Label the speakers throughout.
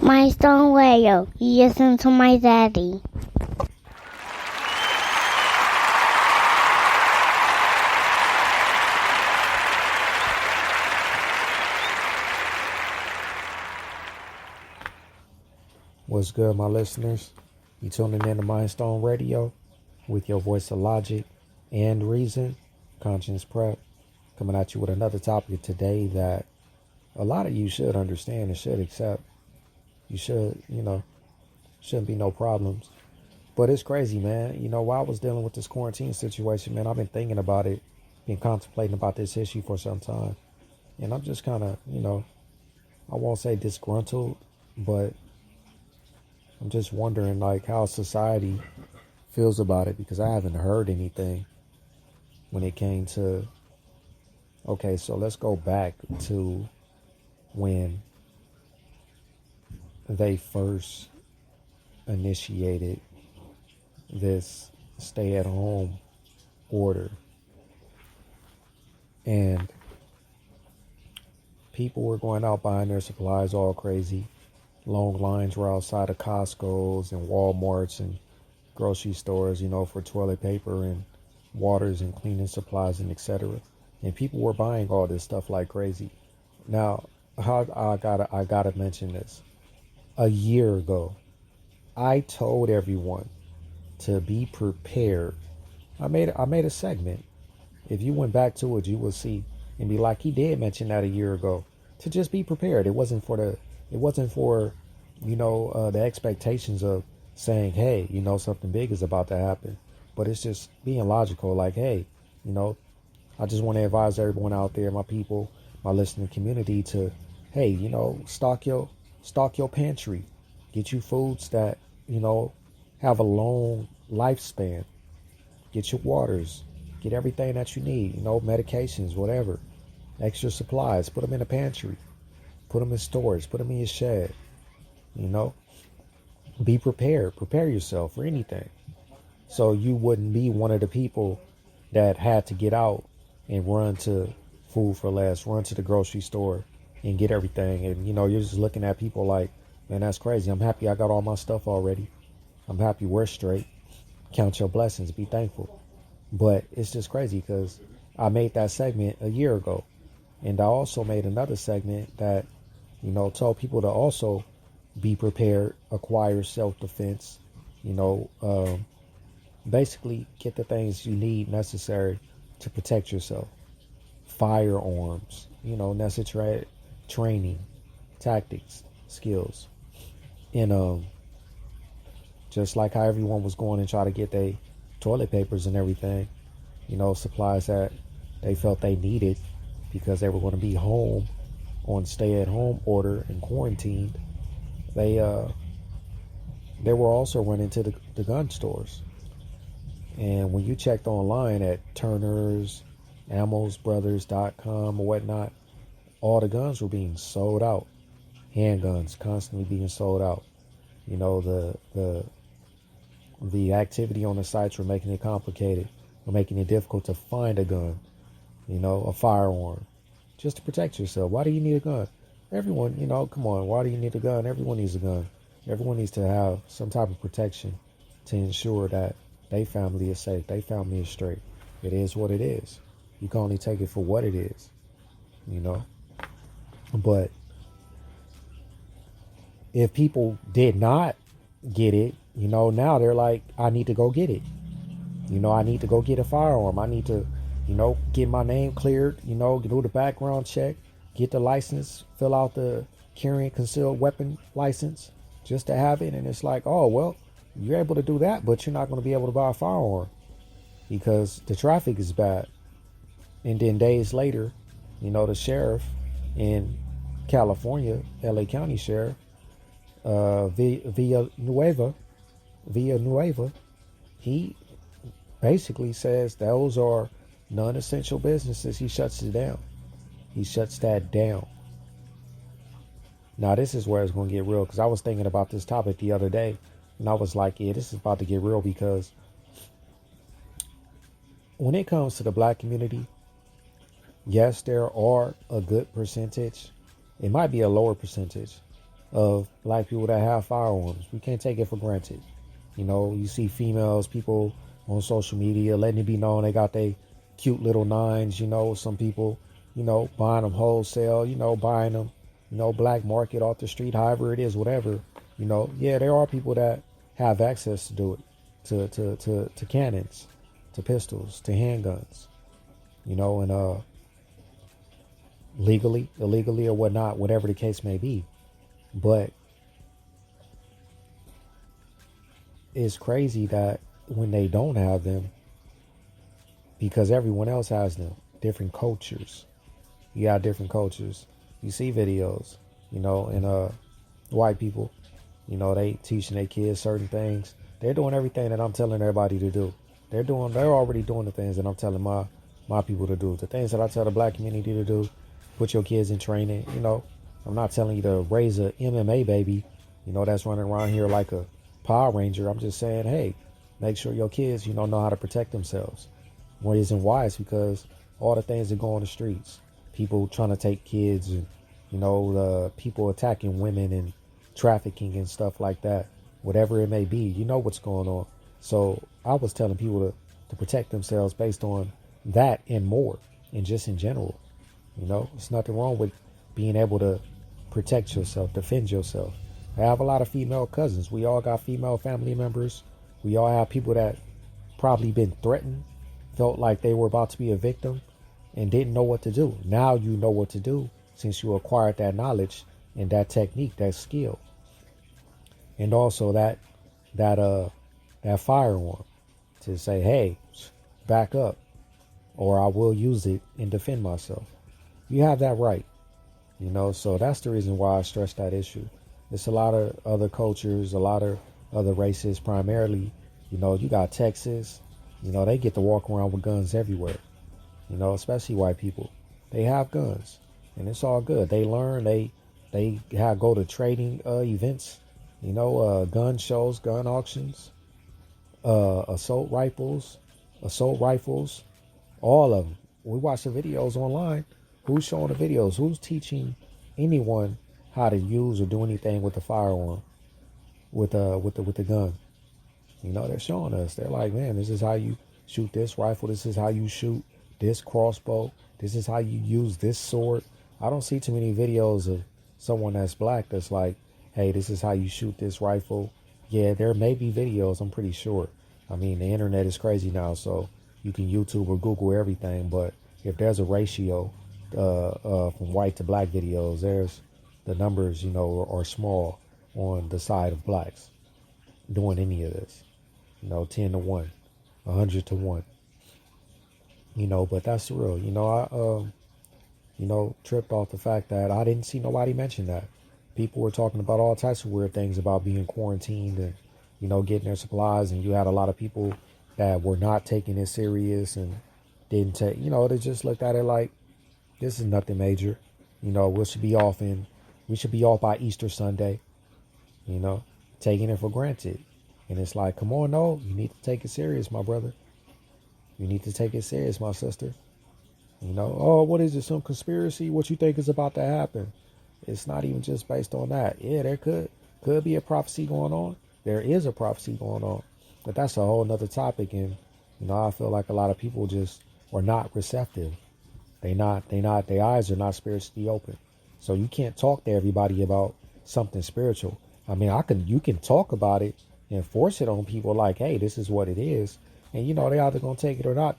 Speaker 1: My stone radio. You listen to my daddy.
Speaker 2: What's good, my listeners? You tuning in to Mindstone Radio with your voice of logic and reason, Conscience Prep, coming at you with another topic today that a lot of you should understand and should accept. You should, shouldn't be no problems. But it's crazy, man. While I was dealing with this quarantine situation, man, I've been thinking about it, been contemplating about this issue for some time. And I'm just kind of, I won't say disgruntled, but I'm just wondering, like, how society feels about it, because I haven't heard anything when it came to, okay, so let's go back to when they first initiated this stay-at-home order. And people were going out buying their supplies all crazy. Long lines were outside of Costco's and Walmart's and grocery stores, for toilet paper and waters and cleaning supplies and etc. And people were buying all this stuff like crazy. Now, I gotta mention this. A year ago, I told everyone to be prepared. I made a segment. If you went back to it, you will see and be like, he did mention that a year ago, to just be prepared. It wasn't for the expectations of saying, hey, something big is about to happen. But it's just being logical, like, hey, I just want to advise everyone out there, my people, my listening community, to, hey, stock your pantry. Get you foods that, have a long lifespan. Get your waters. Get everything that you need, medications, whatever. Extra supplies. Put them in a pantry. Put them in storage. Put them in your shed. Be prepared. Prepare yourself for anything. So you wouldn't be one of the people that had to get out and run to Food for Less, run to the grocery store and get everything. And, you're just looking at people like, man, that's crazy. I'm happy I got all my stuff already. I'm happy we're straight. Count your blessings. Be thankful. But it's just crazy because I made that segment a year ago. And I also made another segment that, told people to also be prepared, acquire self-defense, basically get the things you need necessary to protect yourself. Firearms, necessary training, tactics, skills. And just like how everyone was going and try to get their toilet papers and everything, supplies that they felt they needed because they were going to be home on stay-at-home order and quarantined. They were also running to the gun stores. And when you checked online at Turner's, AmmosBrothers.com or whatnot, all the guns were being sold out. Handguns constantly being sold out. The activity on the sites were making it complicated, were making it difficult to find a gun, a firearm, just to protect yourself. Why do you need a gun? Everyone, come on, why do you need a gun? Everyone needs a gun. Everyone needs to have some type of protection to ensure that their family is safe, their family is straight. It is what it is. You can only take it for what it is, But if people did not get it, now they're like, I need to go get it. I need to go get a firearm. I need to, get my name cleared, do the background check, get the license, fill out the carrying concealed weapon license just to have it. And it's like, oh, well, you're able to do that, but you're not going to be able to buy a firearm because the traffic is bad. And then days later, the sheriff in California, LA County Sheriff, Villanueva, he basically says those are non-essential businesses. He shuts it down. He shuts that down. Now, this is where it's going to get real, because I was thinking about this topic the other day, and I was like, yeah, this is about to get real, because when it comes to the black community, yes, there are a good percentage. It might be a lower percentage of black people that have firearms. We can't take it for granted. You see females, people on social media letting it be known they got they cute little nines. Some people, buying them wholesale, buying them, black market off the street, however it is, whatever. Yeah, there are people that have access to do it, to cannons, to pistols, to handguns, and legally, illegally, or whatnot, whatever the case may be. But it's crazy that when they don't have them, because everyone else has them, different cultures. You got different cultures. You see videos, and white people, they teaching their kids certain things. They're doing everything that I'm telling everybody to do. They're already doing the things that I'm telling my people to do. The things that I tell the black community to do, put your kids in training. I'm not telling you to raise a MMA baby, that's running around here like a Power Ranger. I'm just saying, hey, make sure your kids, know how to protect themselves. Reason why is because all the things that go on the streets, people trying to take kids, and people attacking women and trafficking and stuff like that, whatever it may be, what's going on. So I was telling people to protect themselves based on that and more, and just in general. There's nothing wrong with being able to protect yourself, defend yourself. I have a lot of female cousins. We all got female family members. We all have people that probably been threatened, felt like they were about to be a victim, and didn't know what to do. Now you know what to do since you acquired that knowledge and that technique, that skill. And also that firearm to say, hey, back up, or I will use it and defend myself. You have that right. So that's the reason why I stress that issue. It's a lot of other cultures, a lot of other races, primarily, you got Texas, they get to walk around with guns everywhere, especially white people. They have guns, and it's all good. They learn, they go to trading events, gun shows, gun auctions, assault rifles, all of them. We watch the videos online. Who's showing the videos? Who's teaching anyone how to use or do anything with the firearm, with the gun? They're showing us. They're like, man, this is how you shoot this rifle. This is how you shoot this crossbow. This is how you use this sword. I don't see too many videos of someone that's black that's like, hey, this is how you shoot this rifle. Yeah, there may be videos, I'm pretty sure. I mean, the internet is crazy now, so you can YouTube or Google everything. But if there's a ratio from white to black videos, there's the numbers, are small on the side of blacks doing any of this. 10 to 1, 100 to 1. But that's the real. I tripped off the fact that I didn't see nobody mention that. People were talking about all types of weird things about being quarantined and, getting their supplies. And you had a lot of people that were not taking it serious and didn't take, they just looked at it like, this is nothing major. We should be off by Easter Sunday, taking it for granted. And it's like, come on, no, you need to take it serious, my brother. You need to take it serious, my sister. Oh, what is it? Some conspiracy? What you think is about to happen? It's not even just based on that. Yeah, there could be a prophecy going on. There is a prophecy going on, but that's a whole nother topic. And, I feel like a lot of people just are not receptive. Their eyes are not spiritually open. So you can't talk to everybody about something spiritual. I mean, you can talk about it and force it on people like, hey, this is what it is. And, they either going to take it or not.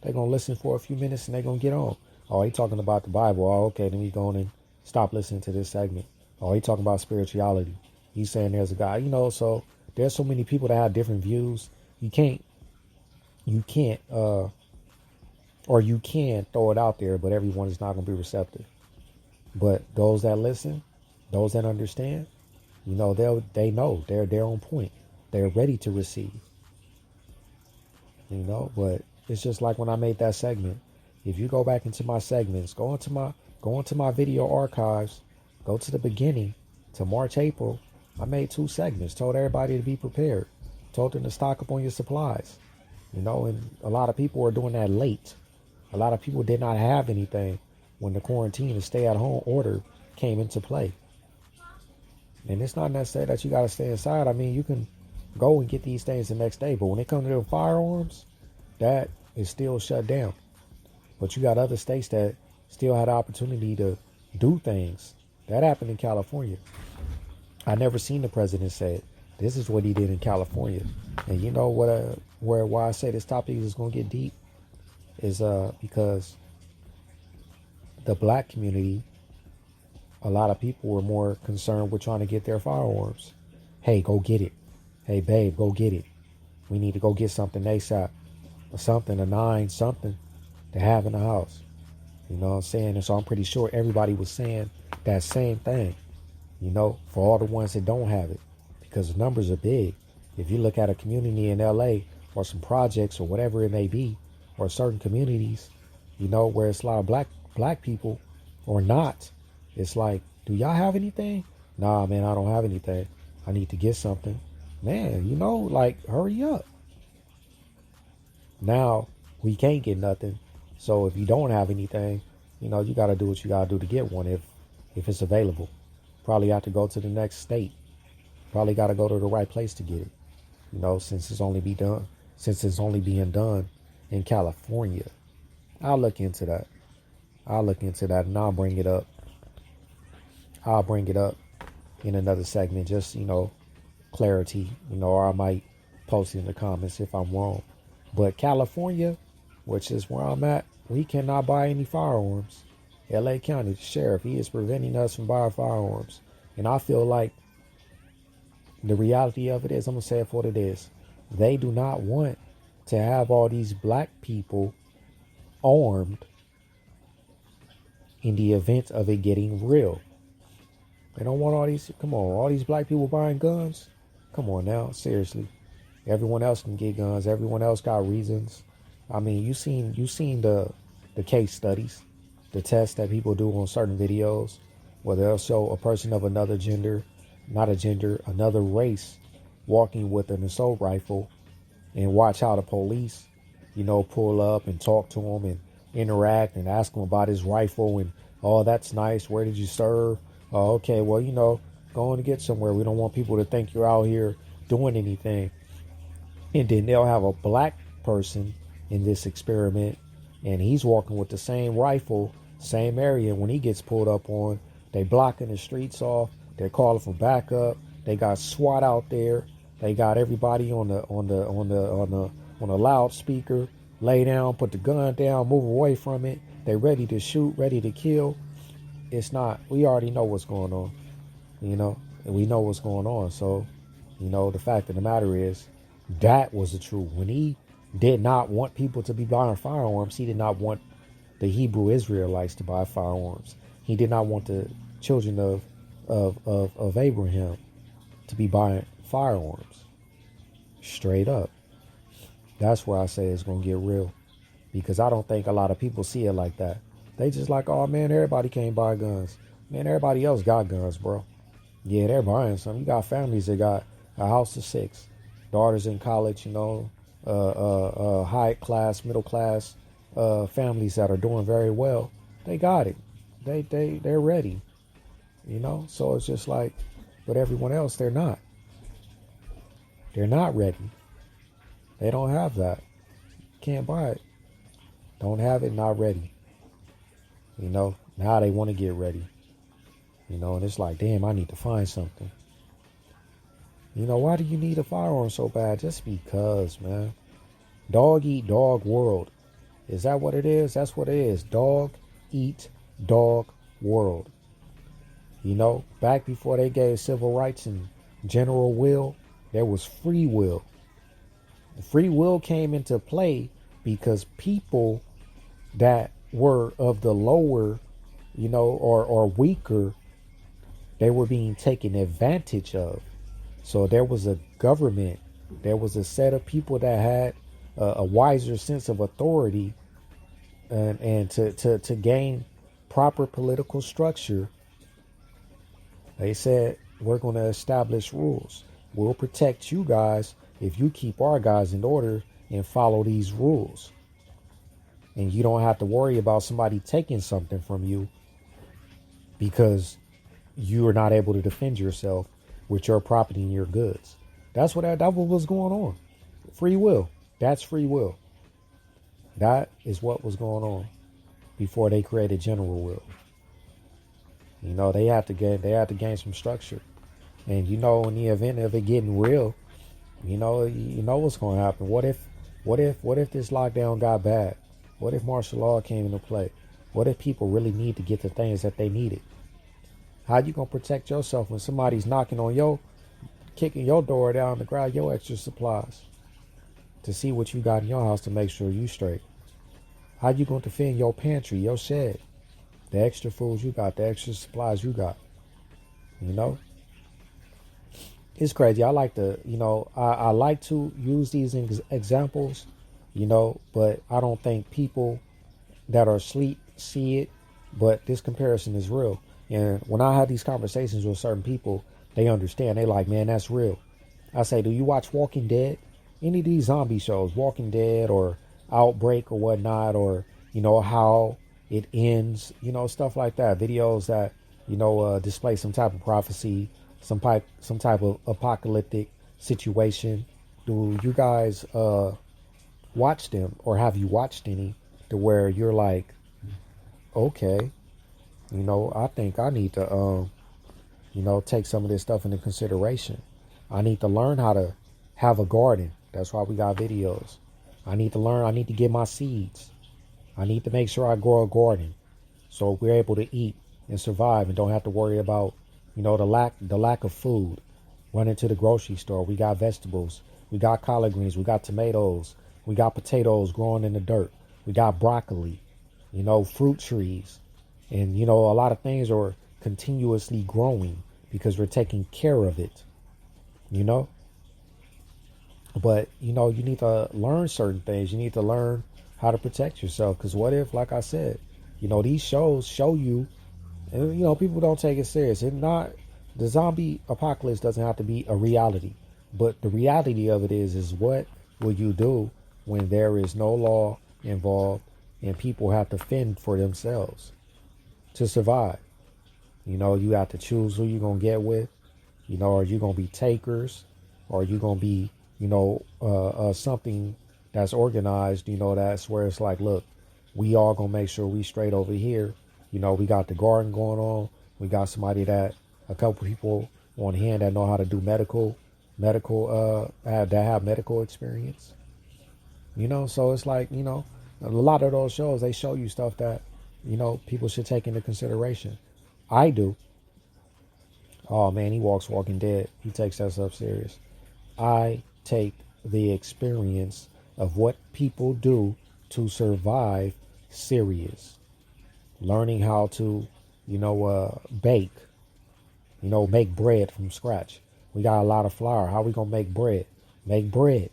Speaker 2: They're going to listen for a few minutes and they're going to get on. Oh, he talking about the Bible. Oh, okay, then we going and stop listening to this segment. Oh, he talking about spirituality. He's saying there's a God, so there's so many people that have different views. You can throw it out there, but everyone is not going to be receptive. But those that listen, those that understand, they know they're on point. They're ready to receive. But it's just like when I made that segment. If you go back into my segments, go into my video archives, go to the beginning, to March, April, I made 2 segments, told everybody to be prepared, told them to stock up on your supplies. And a lot of people are doing that late. A lot of people did not have anything when the quarantine and stay at home order came into play. And it's not necessary that you got to stay inside. I mean, you can go and get these things the next day. But when it comes to the firearms, that is still shut down. But you got other states that still had the opportunity to do things. That happened in California. I never seen the president say it. This is what he did in California. And you know what? Why I say this topic is going to get deep is because the black community, a lot of people were more concerned with trying to get their firearms. Hey, go get it. Hey, babe, go get it. We need to go get something ASAP. Or something, a 9, something to have in the house. You know what I'm saying? And so I'm pretty sure everybody was saying that same thing, you know, for all the ones that don't have it. Because the numbers are big. If you look at a community in LA or some projects or whatever it may be, or certain communities, you know, where it's a lot of black people or not, it's like, do y'all have anything? Nah, man, I don't have anything. I need to get something. Man, you know, like, hurry up. Now, we can't get nothing. So if you don't have anything, you know, you got to do what you got to do to get one if it's available. Probably have to go to the next state. Probably got to go to the right place to get it. You know, since it's only being done in California. I'll look into that. And I'll bring it up. I'll bring it up in another segment, just, you know, clarity, you know, or I might post it in the comments if I'm wrong. But California, which is where I'm at, we cannot buy any firearms. LA County, the sheriff, he is preventing us from buying firearms. And I feel like the reality of it is, I'm going to say it for what it is. They do not want to have all these black people armed in the event of it getting real. They don't want all these black people buying guns. Come on now, seriously. Everyone else can get guns. Everyone else got reasons. I mean, you seen the case studies, the tests that people do on certain videos, where they'll show a person of another race, walking with an assault rifle, and watch how the police, you know, pull up and talk to him and interact and ask him about his rifle and, oh, that's nice. Where did you serve? Oh, okay, well, you know, going to get somewhere. We don't want people to think you're out here doing anything. And then they'll have a black person in this experiment, and he's walking with the same rifle, same area. When he gets pulled up on, they blocking the streets off. They're calling for backup. They got SWAT out there. They got everybody on the loudspeaker. Lay down, put the gun down, move away from it. They ready to shoot, ready to kill. It's not. We already know what's going on, you know, and we know what's going on. So, you know, the fact of the matter is, that was the truth. When he did not want people to be buying firearms, he did not want the Hebrew Israelites to buy firearms. He did not want the children of Abraham to be buying firearms. Straight up. That's where I say it's going to get real. Because I don't think a lot of people see it like that. They just like, oh man, everybody can't buy guns. Man, everybody else got guns, bro. Yeah, they're buying some. You got families that got a house of 6. Daughters in college, you know, high class, middle class families that are doing very well. They got it. They're ready. You know, so it's just like, but everyone else, they're not. They're not ready. They don't have that. Can't buy it. Don't have it, not ready. You know, now they want to get ready. You know, and it's like, damn, I need to find something. You know, why do you need a firearm so bad? Just because, man. Dog eat dog world. Is that what it is? That's what it is. Dog eat dog world. You know, back before they gave civil rights and general will, there was free will. The free will came into play because people that were of the lower, you know, or weaker, they were being taken advantage of. So there was a government, there was a set of people that had a wiser sense of authority and to gain proper political structure. They said, we're going to establish rules. We'll protect you guys if you keep our guys in order and follow these rules. And you don't have to worry about somebody taking something from you because you are not able to defend yourself with your property and your goods. That was going on. Free will. That's free will. That is what was going on before they created general will. They had to gain some structure. And in the event of it getting real, you know what's going to happen. What if this lockdown got bad? What if martial law came into play? What if people really need to get the things that they needed? How you gonna protect yourself when somebody's knocking on kicking your door down to grab your extra supplies to see what you got in your house to make sure you straight? How you gonna defend your pantry, your shed, the extra foods you got, the extra supplies you got? It's crazy. I like to, I like to use these examples, but I don't think people that are asleep see it. But this comparison is real. And when I have these conversations with certain people, they understand. They like, man, that's real. I say, do you watch Walking Dead? Any of these zombie shows, Walking Dead or Outbreak or whatnot, or, how it ends, stuff like that. Videos that, display some type of prophecy, some type of apocalyptic situation. Do you guys watch them, or have you watched any to where you're like, okay, I think I need to, take some of this stuff into consideration. I need to learn how to have a garden. That's why we got videos. I need to get my seeds. I need to make sure I grow a garden so we're able to eat and survive and don't have to worry about, the lack of food. Running to the grocery store. We got vegetables. We got collard greens. We got tomatoes. We got potatoes growing in the dirt. We got broccoli, fruit trees. And, a lot of things are continuously growing because we're taking care of it, But, you need to learn certain things. You need to learn how to protect yourself. Because what if, like I said, these shows show you, and, people don't take it serious. The zombie apocalypse doesn't have to be a reality. But the reality of it is what will you do when there is no law involved and people have to fend for themselves to survive? You have to choose who you're going to get with. Are you going to be takers? Or are you going to be, something that's organized, that's where it's like, look, we all going to make sure we straight over here. We got the garden going on. We got a couple people on hand that know how to do that have medical experience. So it's like, a lot of those shows, they show you stuff that, people should take into consideration. I do. Oh man, he walks Walking Dead. He takes that stuff serious. I take the experience of what people do to survive serious. Learning how to, bake, make bread from scratch. We got a lot of flour. How we going to make bread? Make bread.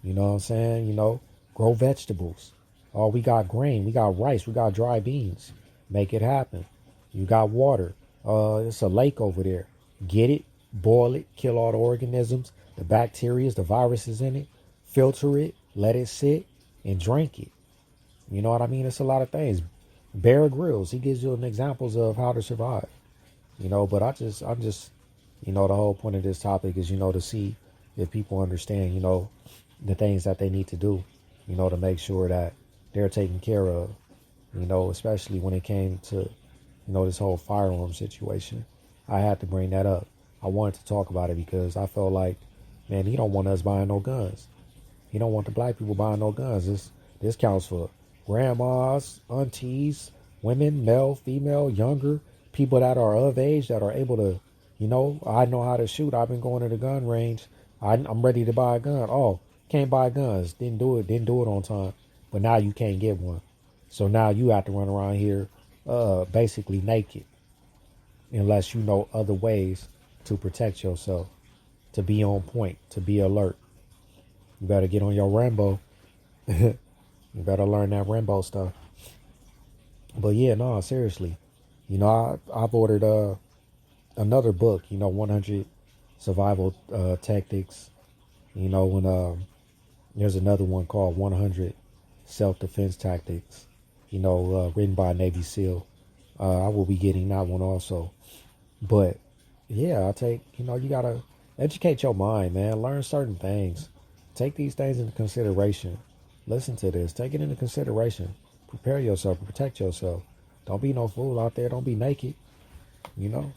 Speaker 2: You know what I'm saying? Grow vegetables. Oh, we got grain. We got rice. We got dry beans. Make it happen. You got water. It's a lake over there. Get it, boil it, kill all the organisms, the bacteria, the viruses in it, filter it, let it sit, and drink it. You know what I mean? It's a lot of things. Bear Grylls, he gives you an examples of how to survive. But I'm just, the whole point of this topic is, to see if people understand, the things that they need to do, to make sure that they're taken care of, especially when it came to, this whole firearm situation. I had to bring that up. I wanted to talk about it because I felt like, man, he don't want us buying no guns. He don't want the black people buying no guns. This counts for grandmas, aunties, women, male, female, younger, people that are of age that are able to, I know how to shoot. I've been going to the gun range. I'm ready to buy a gun. Oh, can't buy guns. Didn't do it on time. But now you can't get one. So now you have to run around here basically naked unless you know other ways to protect yourself, to be on point, to be alert. You better get on your Rambo. You better learn that Rambo stuff. But yeah, no, seriously. I've ordered another book, 100 survival tactics. When there's another one called 100 self-defense tactics, written by a Navy SEAL. I will be getting that one also. But yeah, you gotta educate your mind, man. Learn certain things. Take these things into consideration. Listen to this. Take it into consideration. Prepare yourself. Protect yourself. Don't be no fool out there. Don't be naked. You know,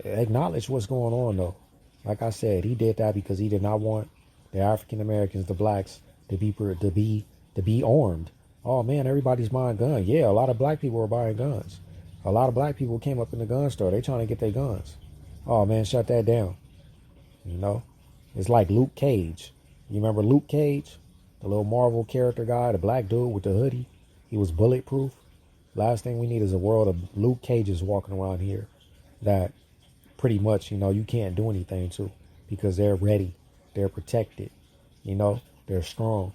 Speaker 2: acknowledge what's going on though. Like I said, he did that because he did not want the African Americans, the blacks, to be armed. Oh man, everybody's buying guns. Yeah, a lot of black people are buying guns. A lot of black people came up in the gun store. They trying to get their guns. Oh man, shut that down. You know, it's like Luke Cage. You remember Luke Cage, the little Marvel character guy, the black dude with the hoodie. He was bulletproof. Last thing we need is a world of Luke Cages walking around here that pretty much, you can't do anything to because they're ready. They're protected. They're strong.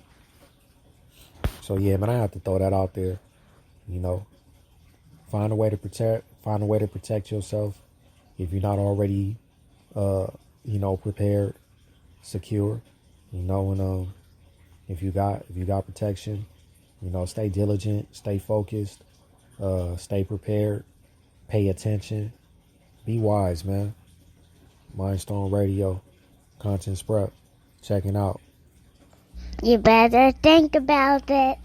Speaker 2: So yeah, man, I have to throw that out there. You know, find a way to protect yourself if you're not already, prepared, secure, and if you got protection, stay diligent, stay focused, stay prepared, pay attention, be wise, man. Mindstone Radio, Conscience Prep, checking out.
Speaker 1: You better think about it.